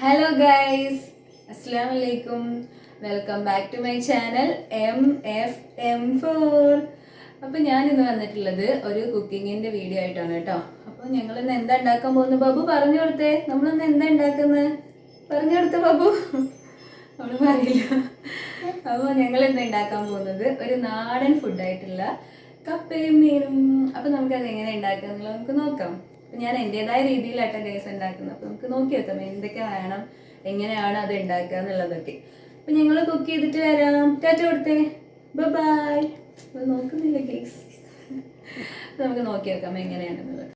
Hello guys, Assalamu alaikum. Welcome back to my channel MFM4. അപ്പോൾ ഞാൻ ഇന്ന് വന്നിട്ടുള്ളത് ഒരു കുക്കിങ്ങിന്റെ വീഡിയോ ആയിട്ടാണ് കേട്ടോ. അപ്പോൾ ഞങ്ങൾ ഇന്ന് എന്താ ഉണ്ടാക്കാൻ പോകുന്നത് ബാബു പറഞ്ഞു കൊടുത്തേ. നമ്മൾ ഇന്ന് എന്താ ഉണ്ടാക്കുന്നത്? പറഞ്ഞു കൊടുത്തേ ബാബു. അവൾ പറയില്ല. അപ്പോൾ ഞങ്ങൾ ഇന്ന് ഉണ്ടാക്കാൻ പോകുന്നത് ഒരു നാടൻ ഫുഡ് ആയിട്ടുള്ള കപ്പയും മീനും. അപ്പോൾ നമുക്ക് അത് എങ്ങനെ ഉണ്ടാക്കാന്നുള്ളത് നമുക്ക് നോക്കാം. ഞാൻ എൻ്റെതായ രീതിയിലാട്ടോ ഗൈസ് ഉണ്ടാക്കുന്നത്. അപ്പോൾ നമുക്ക് നോക്കി വെക്കാം എന്തൊക്കെ വേണം, എങ്ങനെയാണ് അത് ഉണ്ടാക്കുക എന്നുള്ളതൊക്കെ. അപ്പം ഞങ്ങൾ കുക്ക് ചെയ്തിട്ട് വരാം. ടാറ്റ കൊടുത്തേ, ബൈ. അത് നോക്കുന്നില്ല ഗൈസ്. നമുക്ക് നോക്കി വെക്കാം എങ്ങനെയാണെന്നുള്ളത്.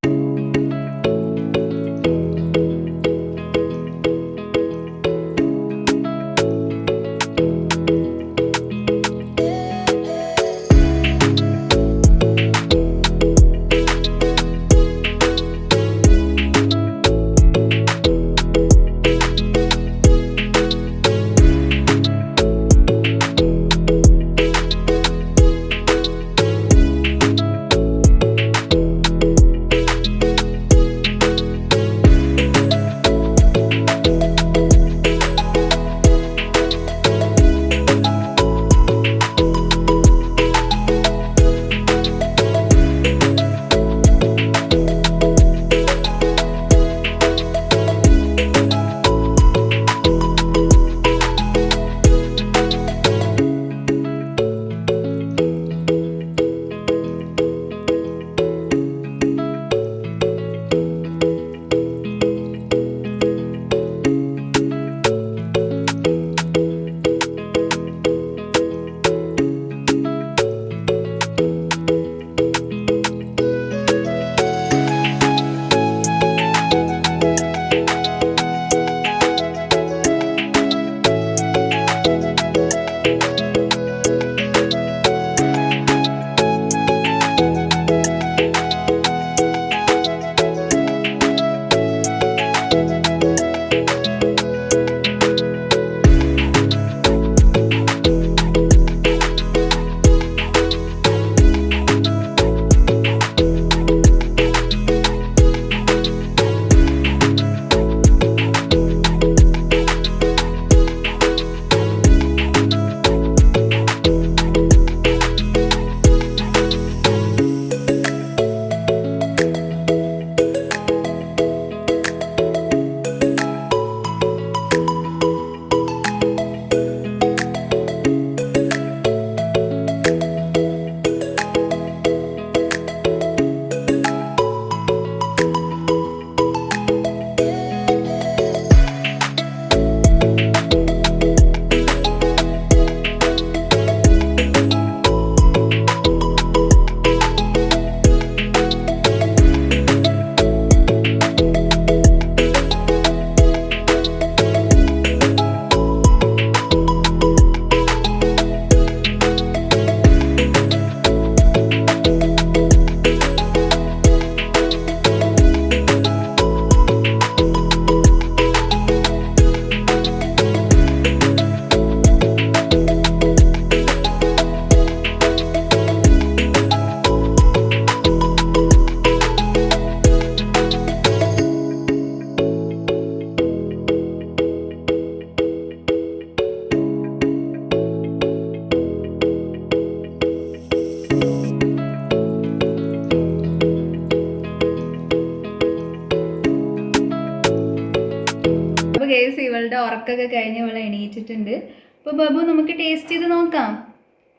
കേസ് ഇവളുടെ ഉറക്കൊക്കെ കഴിഞ്ഞ് ഇവളെ എണീറ്റിട്ടുണ്ട്. അപ്പോൾ ബാബു നമുക്ക് ടേസ്റ്റ് ചെയ്ത് നോക്കാം.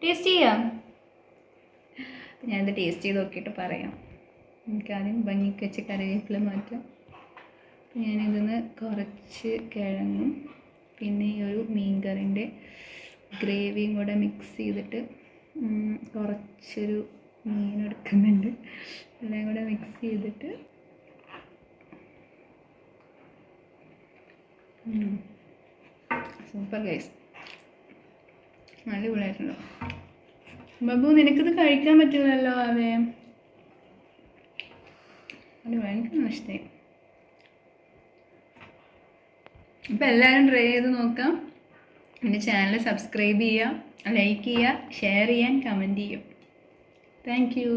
ടേസ്റ്റ് ചെയ്യാം. ഞാനിത് ടേസ്റ്റ് ചെയ്ത് നോക്കിയിട്ട് പറയാം. എനിക്കാദ്യം ഭംഗിക്ക് വെച്ച് കറിവേപ്പില മാറ്റാം. ഞാനിതിന്ന് കുറച്ച് കിഴങ്ങും പിന്നെ ഈ ഒരു മീൻ കറിൻ്റെ ഗ്രേവിയും കൂടെ മിക്സ് ചെയ്തിട്ട് കുറച്ചൊരു മീൻ എടുക്കുന്നുണ്ട്. എല്ലാം കൂടെ മിക്സ് ചെയ്തിട്ട് സൂപ്പർ ഗൈസ്, അടിപൊളിയായിട്ടുണ്ടോ ബാബു? നിനക്കിത് കഴിക്കാൻ പറ്റില്ലല്ലോ. അതെ, അടിപൊളി, എനിക്ക് ഇഷ്ടമായി. അപ്പോൾ എല്ലാവരും ട്രൈ ചെയ്ത് നോക്കാം. എൻ്റെ ചാനൽ സബ്സ്ക്രൈബ് ചെയ്യുക, ലൈക്ക് ചെയ്യുക, ഷെയർ ചെയ്യാൻ, കമൻറ്റ് ചെയ്യും. Thank you.